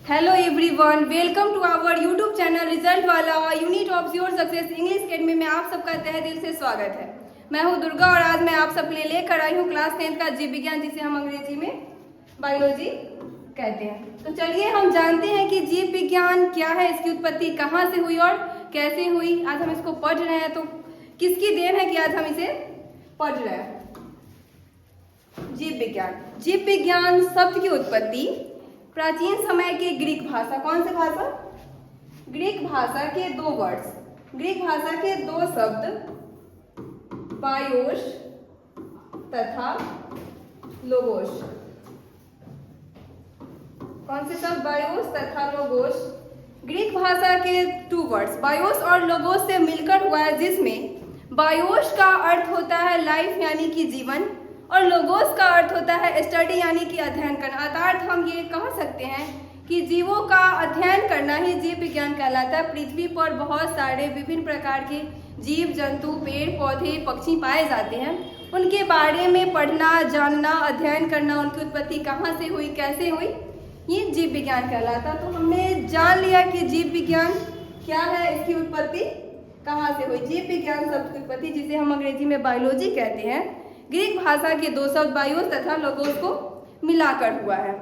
Hello everyone, welcome to our YouTube channel result वाला unit of your success English academy में आप सबका तहे दिल से स्वागत है। मैं हूं दुर्गा और आज मैं आप सबके लिए लेकर आई हूं क्लास 10 का जीव विज्ञान, जिसे हम अंग्रेजी में बायोलॉजी कहते हैं। तो चलिए हम जानते हैं कि जीव विज्ञान क्या है, इसकी उत्पत्ति कहाँ से हुई और कैसे हुई। आज हम इसको पढ़ रहे हैं, तो किसकी देन है कि आज हम इसे पढ़ रहे हैं। जीव विज्ञान शब्द की उत्पत्ति प्राचीन समय के ग्रीक भाषा, कौन से भाषा? ग्रीक भाषा के दो वर्ड्स, ग्रीक भाषा के दो शब्द बायोस तथा लोगोस। कौन से शब्द? बायोस तथा लोगोस। ग्रीक भाषा के टू वर्ड्स बायोस और लोगोस से मिलकर हुआ है, जिसमें बायोस का अर्थ होता है लाइफ यानी कि जीवन और लोगोस का अर्थ होता है स्टडी यानी कि अध्ययन करना। अर्थात हम ये कह सकते हैं कि जीवों का अध्ययन करना ही जीव विज्ञान कहलाता है। पृथ्वी पर बहुत सारे विभिन्न प्रकार के जीव जंतु, पेड़ पौधे, पक्षी पाए जाते हैं। उनके बारे में पढ़ना, जानना, अध्ययन करना, उनकी उत्पत्ति कहाँ से हुई, कैसे हुई, ये जीव विज्ञान कहलाता। तो हमने जान लिया कि जीव विज्ञान क्या है, इसकी उत्पत्ति कहाँ से हुई। जीव विज्ञान शब्द की उत्पत्ति, जिसे हम अंग्रेजी में बायोलॉजी कहते हैं, ग्रीक भाषा के दो शब्द बायोस तथा लोगोस को मिलाकर हुआ है।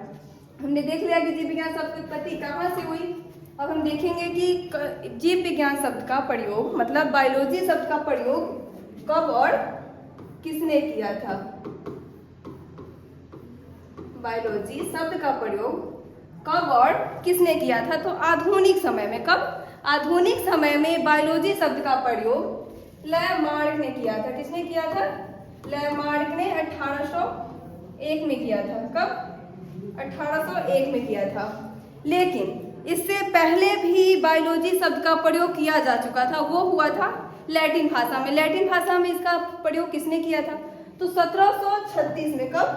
हमने देख लिया कि जीव विज्ञान शब्द की उत्पत्ति कहाँ से हुई। अब हम देखेंगे कि जीव विज्ञान शब्द का प्रयोग, मतलब बायोलॉजी शब्द का प्रयोग कब और किसने किया था। बायोलॉजी शब्द का प्रयोग कब और किसने किया था? तो आधुनिक समय में। कब? आधुनिक समय में बायोलॉजी शब्द का प्रयोग लैमार्क ने किया था। किसने किया था? लैमार्क ने 1801 में किया था। कब? 1801 में किया था। लेकिन इससे पहले भी बायोलॉजी शब्द का प्रयोग किया जा चुका था, वो हुआ था लैटिन भाषा में। लैटिन भाषा में इसका प्रयोग किसने किया था? तो 1736 में। कब?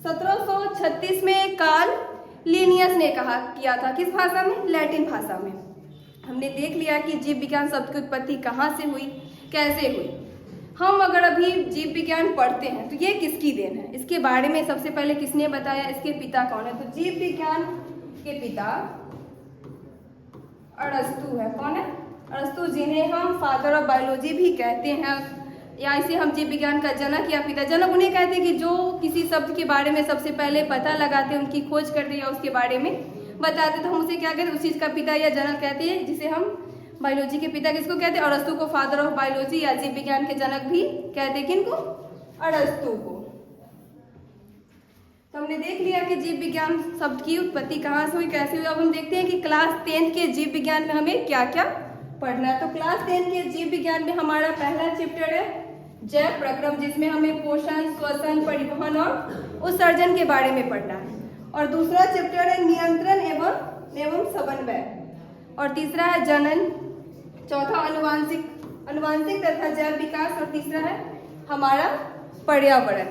1736 में कार्ल लिनियस ने किया था। किस भाषा में? लैटिन भाषा में। हमने देख लिया कि जीव विज्ञान शब्द की उत्पत्ति कहाँ से हुई, कैसे हुई। हम अगर अभी जीव विज्ञान पढ़ते हैं तो ये किसकी देन है, इसके बारे में सबसे पहले किसने बताया, इसके पिता कौन है? तो जीव विज्ञान के पिता अरस्तु है। कौन है? अरस्तु, जिन्हें हम फादर ऑफ बायोलॉजी भी कहते हैं, या इसे हम जीव विज्ञान का जनक या पिता। जनक उन्हें कहते हैं कि जो किसी शब्द के बारे में सबसे पहले पता लगाते हैं, उनकी खोज करते या उसके बारे में बताते, तो हम उसे क्या कहते हैं? उस चीज का पिता या जनक कहते हैं, जिसे हम बायोलॉजी के पिता किसको कहते हैं? अरस्तु को फादर ऑफ बायोलॉजी या जीव विज्ञान के जनक भी कहते हैं। किनको? अरस्तु को। तो हमने देख लिया कि जीव विज्ञान शब्द की उत्पत्ति कहाँ से हुई, कैसे हुई। अब हम देखते हैं कि क्लास 10 के जीव विज्ञान में हमें क्या क्या पढ़ना है। तो क्लास 10 के जीव विज्ञान में हमारा पहला चैप्टर है जैव प्रक्रम, जिसमें हमें पोषण, श्वसन, परिवहन और उत्सर्जन के बारे में पढ़ना है। और दूसरा चैप्टर है नियंत्रण एवं समन्वय। और तीसरा है जनन। चौथा अनुवांशिक तथा जैव विकास। और तीसरा है हमारा पर्यावरण।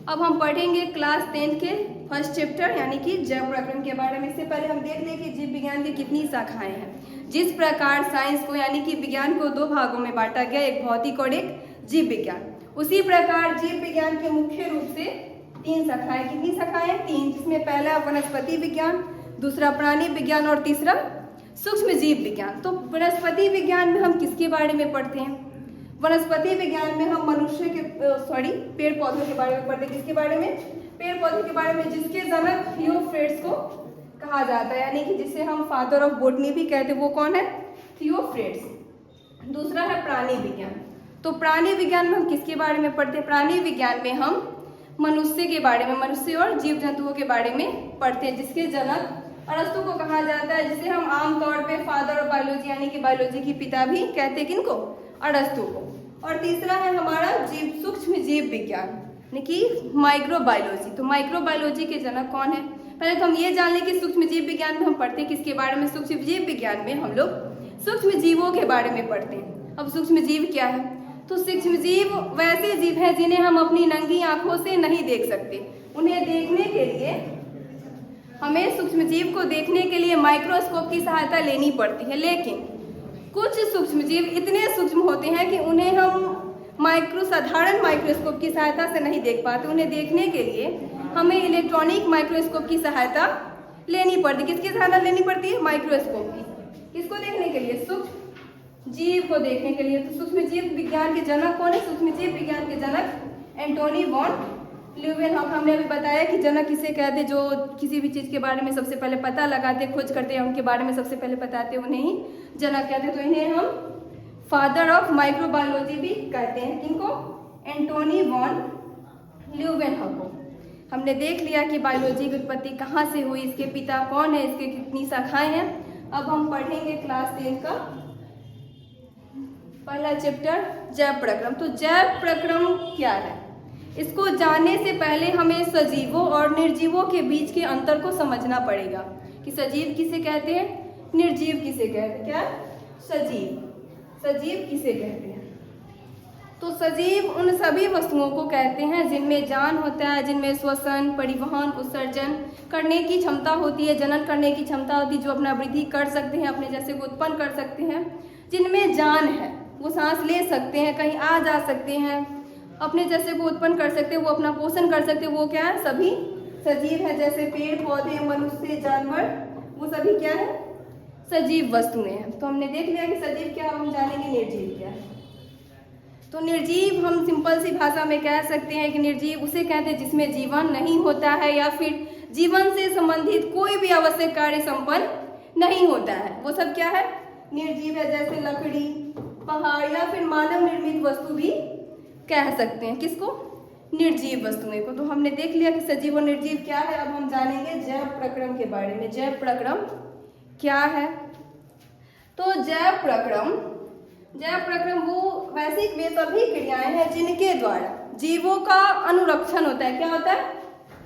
अब हम पढ़ेंगे क्लास 10 के फर्स्ट चैप्टर यानी कि जैव प्रक्रम के बारे में। इससे पहले हम देख लें कि जीव विज्ञान की कितनी शाखाएं हैं। जिस प्रकार साइंस को यानी कि विज्ञान को दो भागों में बांटा गया, एक भौतिक और एक जीव विज्ञान, उसी प्रकार जीव विज्ञान के मुख्य रूप से 3 शाखाएं। कितनी शाखाएं? 3, जिसमें पहला वनस्पति विज्ञान, दूसरा प्राणी विज्ञान और तीसरा सूक्ष्म जीव विज्ञान। तो वनस्पति विज्ञान में हम किसके बारे में पढ़ते हैं? वनस्पति विज्ञान में हम मनुष्य के पेड़ पौधों के बारे में पढ़ते हैं। किसके बारे में? पेड़ पौधों के बारे में, जिसके जनक थियोफ्रेट्स को कहा जाता है, यानी कि जिसे हम फादर ऑफ बॉटनी भी कहते हैं। वो कौन है? थियोफ्रेट्स। दूसरा है प्राणी विज्ञान। तो प्राणी विज्ञान में हम किसके बारे में पढ़ते हैं? प्राणी विज्ञान में हम मनुष्य के बारे में, मनुष्य और जीव जंतुओं के बारे में पढ़ते हैं, जिसके जनक अरस्तु को कहा जाता है, जिसे हम आमतौर पे फादर ऑफ बायोलॉजी यानी कि बायोलॉजी की पिता भी कहते हैं। किनको? अरस्तु को। और तीसरा है हमारा सूक्ष्म जीव विज्ञान यानी कि माइक्रोबायोलॉजी। तो माइक्रोबायोलॉजी के जनक कौन है? पहले तो हम ये जान लें कि सूक्ष्म जीव विज्ञान में हम पढ़ते हैं किसके बारे में? सूक्ष्म जीव विज्ञान में हम लोग सूक्ष्म जीवों के बारे में पढ़ते हैं। अब सूक्ष्म जीव क्या है? तो सूक्ष्म जीव वैसे जीव हैं जिन्हें हम अपनी नंगी आंखों से नहीं देख सकते। उन्हें देखने के लिए हमें सूक्ष्म जीव को देखने के लिए माइक्रोस्कोप की सहायता लेनी पड़ती है। लेकिन कुछ सूक्ष्म जीव इतने सूक्ष्म होते हैं कि उन्हें हम साधारण माइक्रोस्कोप की सहायता से नहीं देख पाते। उन्हें देखने के लिए हमें इलेक्ट्रॉनिक माइक्रोस्कोप की सहायता लेनी पड़ती। किसकी सहायता लेनी पड़ती है? माइक्रोस्कोप की। किसको देखने के लिए? सूक्ष्म जीव को देखने के लिए। तो सूक्ष्म जीव विज्ञान के जनक कौन है? सूक्ष्म जीव विज्ञान के जनक एंटोनी वॉन ल्यूवेनहॉक। हमने अभी बताया कि जनक किसे कहते हैं? जो किसी भी चीज़ के बारे में सबसे पहले पता लगाते, खोज करते हैं, उनके बारे में सबसे पहले बताते, उन्हें ही जनक कहते हैं। तो इन्हें हम फादर ऑफ माइक्रोबायोलॉजी भी कहते हैं। किनको? एंटोनी वॉन ल्यूवेनहॉक को। हमने देख लिया कि बायोलॉजी की उत्पत्ति कहाँ से हुई, इसके पिता कौन है, इसके कितनी शाखाएं हैं। अब हम पढ़ेंगे क्लास 10 का पहला चैप्टर जैव प्रक्रम। तो जैव प्रक्रम क्या है? इसको जानने से पहले हमें सजीवों और निर्जीवों के बीच के अंतर को समझना पड़ेगा कि सजीव किसे कहते हैं, निर्जीव किसे कहते हैं। क्या? सजीव किसे कहते हैं? तो सजीव उन सभी वस्तुओं को कहते हैं जिनमें जान होता है, जिनमें श्वसन, परिवहन, उत्सर्जन करने की क्षमता होती है, जनन करने की क्षमता होती है, जो अपना वृद्धि कर सकते हैं, अपने जैसे को उत्पन्न कर सकते हैं, जिनमें जान है, वो सांस ले सकते हैं, कहीं आ जा सकते हैं, अपने जैसे को उत्पन्न कर सकते हैं, वो अपना पोषण कर सकते हैं। वो क्या है? सभी सजीव है। जैसे पेड़ पौधे, मनुष्य, जानवर, वो सभी क्या है? सजीव वस्तुएं हैं। तो हमने देख लिया कि सजीव क्या, हम जानेंगे निर्जीव क्या है। तो निर्जीव हम सिंपल सी भाषा में कह सकते हैं कि निर्जीव उसे कहते हैं जिसमें जीवन नहीं होता है या फिर जीवन से संबंधित कोई भी आवश्यक कार्य संपन्न नहीं होता है, वो सब क्या है? निर्जीव है। जैसे लकड़ी, पहाड़ या फिर मानव निर्मित वस्तु भी कह सकते हैं। किसको? निर्जीव वस्तुएं को। तो हमने देख लिया कि सजीव और निर्जीव क्या है। अब हम जानेंगे जैव प्रक्रम के बारे में। जैव प्रक्रम क्या है? तो जैव प्रक्रम वो वैसी वे सभी क्रियाएं हैं जिनके द्वारा जीवों का अनुरक्षण होता है। क्या होता है?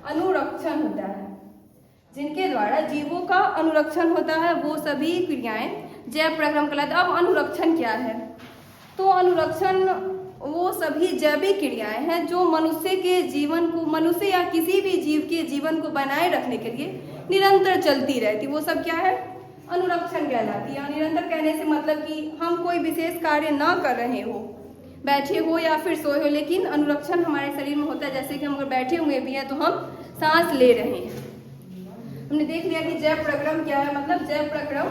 अनुरक्षण होता है। जिनके द्वारा जीवों का अनुरक्षण होता है वो सभी क्रियाएं जैव प्रक्रम कहलाती है। अब अनुरक्षण क्या है? तो अनुरक्षण वो सभी जैविक क्रियाएं हैं जो मनुष्य के जीवन को, मनुष्य या किसी भी जीव के जीवन को बनाए रखने के लिए निरंतर चलती रहती, वो सब क्या है? अनुरक्षण कहलाती है। निरंतर कहने से मतलब कि हम कोई विशेष कार्य ना कर रहे हो, बैठे हो या फिर सोए हो, लेकिन अनुरक्षण हमारे शरीर में होता है। जैसे कि हम अगर बैठे हुए भी हैं तो हम सांस ले रहे हैं। हमने देख लिया कि जैव प्रक्रम क्या है। मतलब जैव प्रक्रम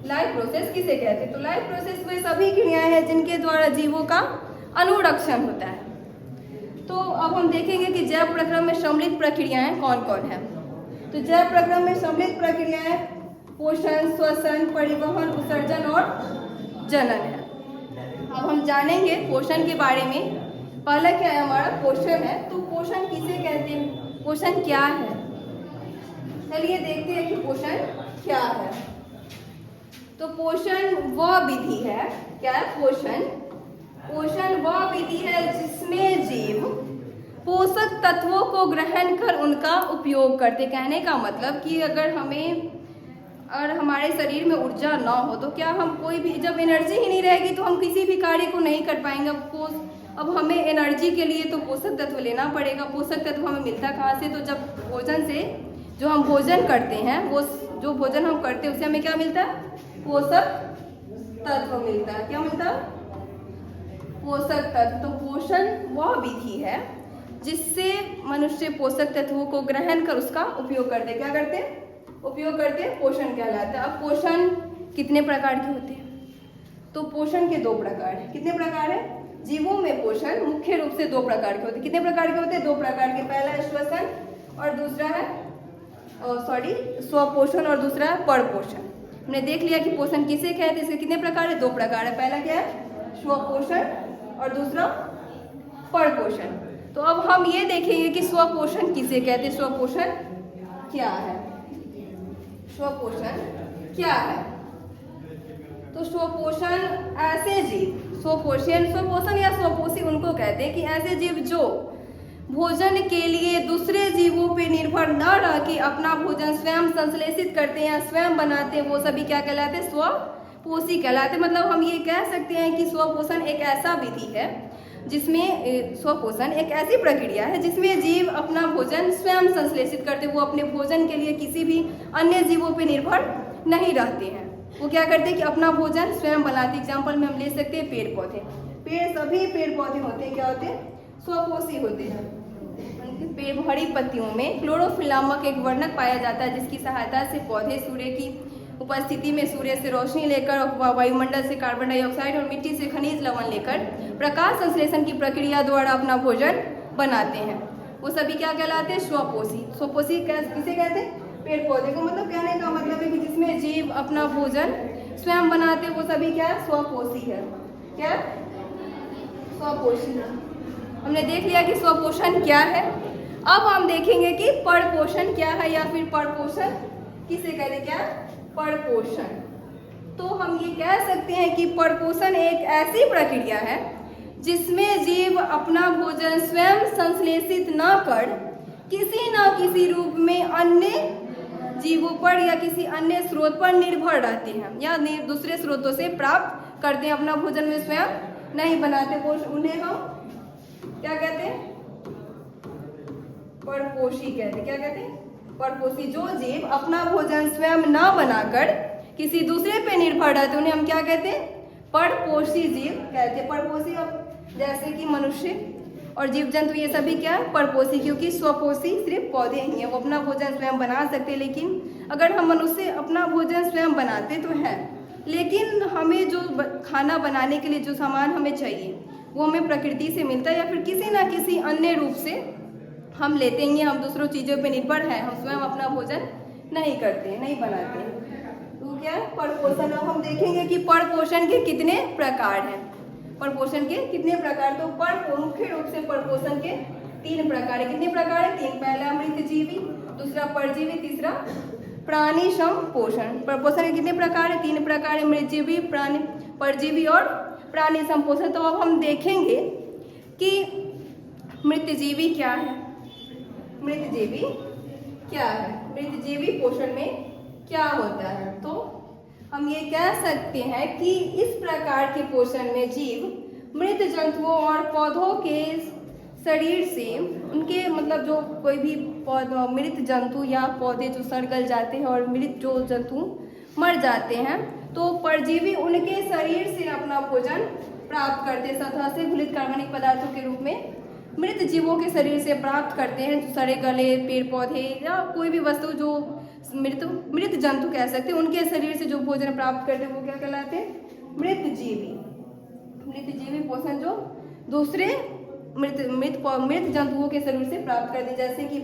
लाइफ प्रोसेस किसे कहते हैं? तो लाइफ प्रोसेस वे सभी क्रियाएं हैं जिनके द्वारा जीवों का अनुरक्षण होता है। तो अब हम देखेंगे कि जैव प्रक्रम में सम्मिलित प्रक्रियाएं कौन कौन है। तो जैव प्रक्रम में सम्मिलित प्रक्रियाएं पोषण, श्वसन, परिवहन, उत्सर्जन और जनन है। अब हम जानेंगे पोषण के बारे में। पहला क्या है? हमारा पोषण है। तो पोषण किसे कहते हैं? पोषण क्या है? चलिए देखते हैं कि पोषण क्या है। तो पोषण वह विधि है। क्या है? पोषण वह विधि है जिसमें जीव पोषक तत्वों को ग्रहण कर उनका उपयोग करते। कहने का मतलब कि अगर हमारे शरीर में ऊर्जा ना हो तो क्या हम कोई भी, जब एनर्जी ही नहीं रहेगी तो हम किसी भी कार्य को नहीं कर पाएंगे। अब हमें एनर्जी के लिए तो पोषक तत्व लेना पड़ेगा। पोषक तत्व हमें मिलता कहाँ से? तो जब भोजन से, जो हम भोजन करते हैं, वो जो भोजन हम करते हैं उससे हमें क्या मिलता है? पोषक तत्व मिलता है। क्या मिलता है? पोषक तत्व। तो पोषण वह विधि है जिससे मनुष्य पोषक तत्वों को ग्रहण कर उसका उपयोग करते। क्या करते? उपयोग करके पोषण कहलाता है। अब पोषण कितने प्रकार के होते हैं? तो पोषण के 2 प्रकार हैं। कितने प्रकार है? जीवों में पोषण मुख्य रूप से 2 प्रकार के होते हैं। कितने प्रकार के होते हैं? 2 प्रकार के। पहला है श्वसन और दूसरा है स्वपोषण और दूसरा है परपोषण। हमने देख लिया कि पोषण किसे कहते हैं, इसके कितने प्रकार है? 2 प्रकार है। पहला क्या है? स्वपोषण और दूसरा परपोषण। तो अब हम ये देखेंगे कि स्वपोषण किसे कहते हैं, स्वपोषण क्या है। स्वपोषण क्या है? तो स्वपोषण ऐसे जीव, स्वपोषण या स्वपोषी उनको कहते हैं कि ऐसे जीव जो भोजन के लिए दूसरे जीवों पे निर्भर न रह के अपना भोजन स्वयं संश्लेषित करते हैं या स्वयं बनाते हैं, वो सभी क्या कहलाते हैं? स्वपोषी कहलाते हैं। मतलब हम ये कह सकते हैं कि स्वपोषण एक ऐसा विधि है जिसमें स्वपोषण एक ऐसी प्रक्रिया है जिसमें जीव अपना भोजन स्वयं संश्लेषित करते हैं। वो अपने भोजन के लिए किसी भी अन्य जीवों पे निर्भर नहीं रहते हैं। वो क्या करते हैं कि अपना भोजन स्वयं बनाते। एग्जाम्पल में हम ले सकते हैं पेड़ पौधे। सभी पेड़ पौधे होते हैं क्या होते हैं? स्वपोषी होते हैं। हरी पत्तियों में क्लोरोफिल नामक एक वर्णक पाया जाता है, जिसकी सहायता से पौधे सूर्य की उपस्थिति में सूर्य से रोशनी लेकर, वायुमंडल से कार्बन डाइऑक्साइड और मिट्टी से खनिज लवण लेकर प्रकाश संश्लेषण की प्रक्रिया द्वारा अपना भोजन बनाते हैं। वो सभी क्या कहलाते हैं? स्वपोषी। स्वपोषी किसे कहते हैं? पेड़ पौधे को। मतलब कहने का मतलब है कि जिसमें जीव अपना भोजन स्वयं बनाते, वो सभी क्या है? स्वपोषी है। क्या? स्वपोषी है। हमने देख लिया कि स्वपोषण क्या है। अब हम देखेंगे कि परपोषण क्या है, या फिर परपोषण किसे कहते हैं? क्या? परपोषण। तो हम ये कह सकते हैं कि परपोषण एक ऐसी प्रक्रिया है जिसमें जीव अपना भोजन स्वयं संश्लेषित न कर किसी न किसी रूप में अन्य जीवों पर या किसी अन्य स्रोत पर निर्भर रहते हैं, या दूसरे स्रोतों से प्राप्त करते हैं। अपना भोजन में स्वयं नहीं बनाते, उन्हें हम क्या कहते हैं? परपोषी कहते हैं। क्या कहते हैं? परपोषी। जो जीव अपना भोजन स्वयं न बनाकर किसी दूसरे पे निर्भर रहते, उन्हें हम क्या कहते हैं? परपोषी जीव कहते हैं। परपोषी, जैसे कि मनुष्य और जीव जंतु, ये सभी क्या है? परपोषी। क्योंकि स्वपोषी सिर्फ पौधे ही हैं, वो अपना भोजन स्वयं बना सकते हैं। लेकिन अगर हम मनुष्य अपना भोजन स्वयं बनाते तो है, लेकिन हमें जो खाना बनाने के लिए जो सामान हमें चाहिए वो हमें प्रकृति से मिलता है, या फिर किसी ना किसी अन्य रूप से हम लेते हैं। हम दूसरों चीज़ों पे निर्भर हैं, हम स्वयं अपना भोजन नहीं करते, नहीं बनाते। तो क्या है? परपोषण। अब हम देखेंगे कि परपोषण के कितने प्रकार हैं। परपोषण के कितने प्रकार? तो मुख्य रूप से परपोषण के 3 प्रकार है। कितने प्रकार है? 3। पहला मृतजीवी, दूसरा परजीवी, तीसरा प्राणी संपोषण। परपोषण के कितने प्रकार है? 3 प्रकार है। मृतजीवी, प्राणी, परजीवी और प्राणी संपोषण। तो अब हम देखेंगे कि मृतजीवी क्या है। मृतजीवी क्या है? मृतजीवी पोषण में क्या होता है? तो हम ये कह सकते हैं कि इस प्रकार के पोषण में जीव मृत जंतुओं और पौधों के शरीर से, उनके मतलब जो कोई भी मृत जंतु या पौधे जो सड़ गल जाते हैं और मृत जो जंतु मर जाते हैं, तो परजीवी उनके शरीर से अपना भोजन प्राप्त करते हैं। सतह से घुलित कार्बनिक पदार्थों के रूप में मृत जीवों के शरीर से प्राप्त करते हैं। सड़े गले पेड़ पौधे या कोई भी वस्तु जो मृत जंतु कह सकते हैं, उनके शरीर से जो भोजन प्राप्त करते हैं वो क्या कहलाते हैं? मृतजीवी। मृतजीवी पोषण जो दूसरे मृत जंतुओं के शरीर से प्राप्त करते हैं, जैसे कि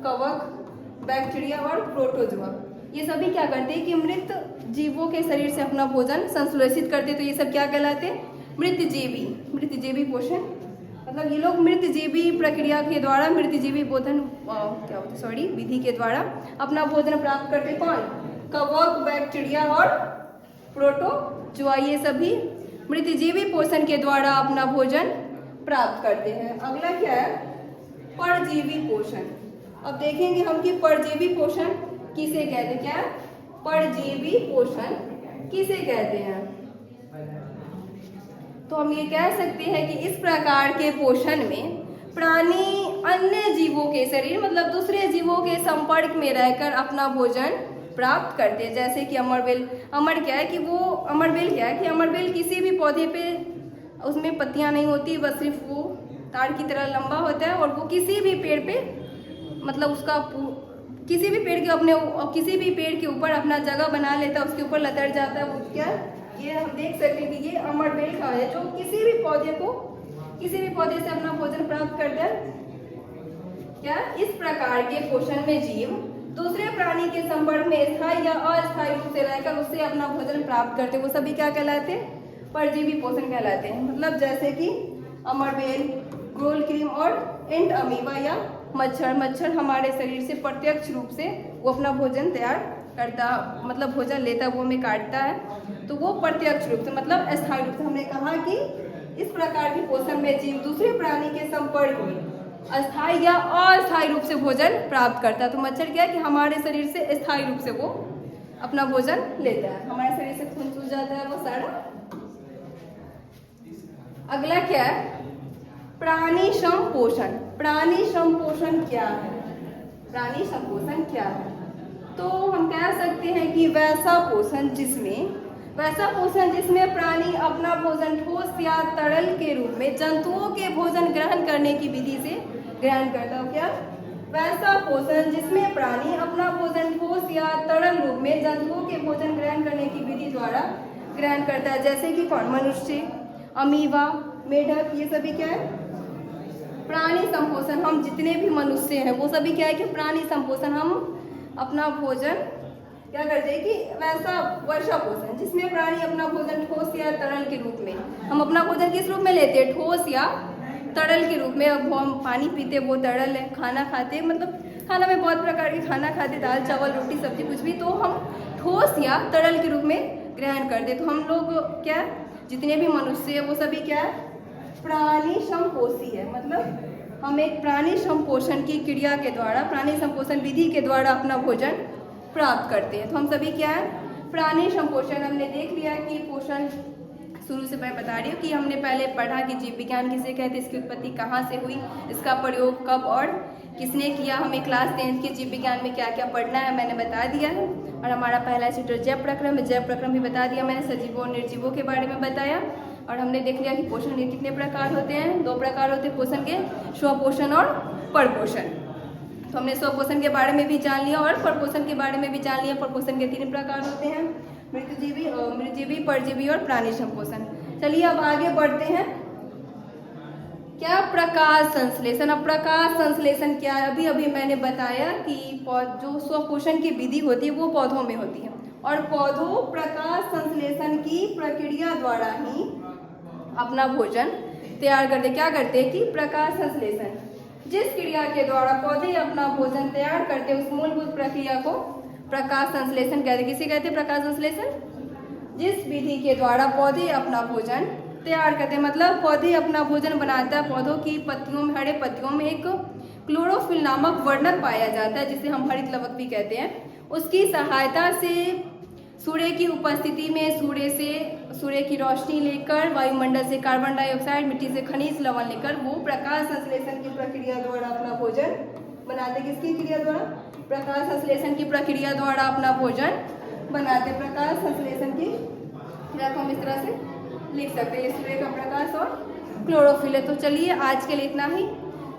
कवक, बैक्टीरिया और प्रोटोजोआ। ये सभी क्या करते हैं कि मृत जीवों के शरीर से अपना भोजन संश्लेषित करते हैं। तो ये सब क्या कहलाते हैं? मृतजीवी। मृतजीवी पोषण मतलब ये लोग मृतजीवी प्रक्रिया के द्वारा, मृतजीवी भोजन विधि के द्वारा अपना भोजन प्राप्त करते। कौन? कवक, बैक्टीरिया और प्रोटोजोआ, ये सभी मृतजीवी पोषण के द्वारा अपना भोजन प्राप्त करते हैं। अगला क्या है? परजीवी पोषण। अब देखेंगे हम कि परजीवी पोषण किसे कहते हैं। क्या? परजीवी पोषण किसे कहते हैं? तो हम ये कह सकते हैं कि इस प्रकार के पोषण में प्राणी अन्य जीवों के शरीर मतलब दूसरे जीवों के संपर्क में रहकर अपना भोजन प्राप्त करते हैं। जैसे कि अमरबेल क्या है कि अमरबेल किसी भी पौधे पे उसमें पत्तियां नहीं होती, बस सिर्फ वो तार की तरह लंबा होता है, और वो किसी भी पेड़ पे मतलब उसका किसी भी पेड़ के ऊपर अपना जगह बना लेता है, उसके ऊपर लतड़ जाता है। वो क्या, ये हम देख सकते हैं कि ये अमरबेल का है जो किसी भी पौधे से अपना भोजन प्राप्त करता है। क्या इस प्रकार के पोषण में जीव दूसरे प्राणी के संपर्क में स्थायी या अस्थायी रूप से रहकर उससे अपना भोजन प्राप्त करते हैं, वो सभी क्या कहलाते हैं? परजीवी पोषण कहलाते हैं। मतलब जैसे कि अमरबेल, गोल क्रीम और एंट अमीबा या मच्छर हमारे शरीर से प्रत्यक्ष रूप से वो अपना भोजन तैयार करता, मतलब भोजन लेता है, वो हमें काटता है, तो वो प्रत्यक्ष रूप से मतलब अस्थायी रूप से। हमने कहा कि इस प्रकार के पोषण में जीव दूसरे प्राणी के संपर्क में अस्थायी या अस्थायी रूप से भोजन प्राप्त करता है। तो मच्छर क्या है कि हमारे शरीर से अस्थायी रूप से वो अपना भोजन लेता है, हमारे शरीर से खून चूस जाता है वो सारा। अगला क्या है? प्राणी संपोषण। प्राणी संपोषण क्या है? प्राणी संपोषण क्या है? तो हम कह सकते हैं कि वैसा पोषण जिसमें प्राणी अपना भोजन ठोस या तरल के रूप में जंतुओं के भोजन ग्रहण करने की विधि से ग्रहण करता हो। क्या? वैसा पोषण जिसमें प्राणी अपना भोजन ठोस या तरल रूप में जंतुओं के भोजन ग्रहण करने की विधि द्वारा ग्रहण करता है। जैसे कि कौन? मनुष्य, अमीबा, मेढक, ये सभी क्या है? प्राणी संपोषण। हम जितने भी मनुष्य हैं वो सभी क्या है कि प्राणी संपोषण। हम अपना भोजन क्या करते हैं कि वैसा वर्षा पोषण जिसमें प्राणी अपना भोजन ठोस या तरल के रूप में। हम अपना भोजन किस रूप में लेते हैं? ठोस या तरल के रूप में। अब हम पानी पीते वो तरल है, खाना खाते मतलब खाना में बहुत प्रकार के खाना खाते, दाल चावल रोटी सब्जी कुछ भी, तो हम ठोस या तरल के रूप में ग्रहण करते। तो हम लोग क्या, जितने भी मनुष्य है वो सभी क्या है? प्राणी संपोषी है। मतलब हम एक प्राणी संपोषण की क्रिया के द्वारा, प्राणी संपोषण विधि के द्वारा अपना भोजन प्राप्त करते हैं। तो हम सभी क्या है? प्राणी संपोषण। हमने देख लिया कि पोषण शुरू से मैं बता रही हूँ कि हमने पहले पढ़ा कि जीव विज्ञान किसे कहते हैं, इसकी उत्पत्ति कहाँ से हुई, इसका प्रयोग कब और किसने किया। हमें क्लास 10th के जीव विज्ञान में क्या क्या पढ़ना है मैंने बता दिया है। और हमारा पहला चैप्टर जैव प्रक्रम है, जैव प्रक्रम भी बता दिया मैंने, सजीवों और निर्जीवों के बारे में बताया। और हमने देख लिया कि पोषण के कितने प्रकार होते हैं, 2 प्रकार होते हैं पोषण के, स्वपोषण और परपोषण। तो हमने स्वपोषण के बारे में भी जान लिया और परपोषण के बारे में भी जान लिया। परपोषण के 3 प्रकार होते हैं, मृतजीवी, परजीवी और प्राणी संपोषण। चलिए अब आगे बढ़ते हैं। क्या? प्रकाश संश्लेषण। अब प्रकाश संश्लेषण क्या है? अभी अभी मैंने बताया कि जो स्वपोषण की विधि होती है वो पौधों में होती है, और पौधों प्रकाश संश्लेषण की प्रक्रिया द्वारा ही अपना भोजन तैयार करते। क्या करते हैं कि प्रकाश संश्लेषण, जिस क्रिया के द्वारा पौधे अपना भोजन तैयार करते हैं उस मूलभूत प्रक्रिया को प्रकाश संश्लेषण कहते हैं। किसे कहते हैं? प्रकाश संश्लेषण। जिस विधि के द्वारा पौधे अपना भोजन तैयार करते हैं, मतलब पौधे अपना भोजन बनाता है। पौधों की पत्तियों में, हरे पत्तियों में एक क्लोरोफिल नामक वर्णक पाया जाता है जिसे हम हरित लवक भी कहते हैं। उसकी सहायता से सूर्य की उपस्थिति में सूर्य की रोशनी लेकर, वायुमंडल से कार्बन डाइऑक्साइड, मिट्टी से खनिज लवण लेकर वो प्रकाश संश्लेषण की प्रक्रिया द्वारा अपना भोजन बनाते। किसकी क्रिया द्वारा? प्रकाश संश्लेषण की प्रक्रिया द्वारा अपना भोजन बनाते। प्रकाश संश्लेषण की क्रिया को हम इस तरह से लिख सकते हैं, सूर्य का प्रकाश और क्लोरोफिल है। तो चलिए आज के लिए इतना ही,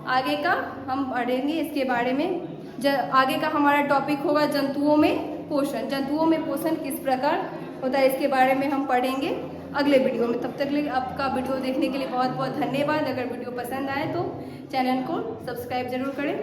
आगे का हम पढ़ेंगे इसके बारे में। आगे का हमारा टॉपिक होगा जंतुओं में पोषण। जंतुओं में पोषण किस प्रकार होता है इसके बारे में हम पढ़ेंगे अगले वीडियो में। तब तक के लिए आपका वीडियो देखने के लिए बहुत बहुत धन्यवाद। अगर वीडियो पसंद आए तो चैनल को सब्सक्राइब जरूर करें।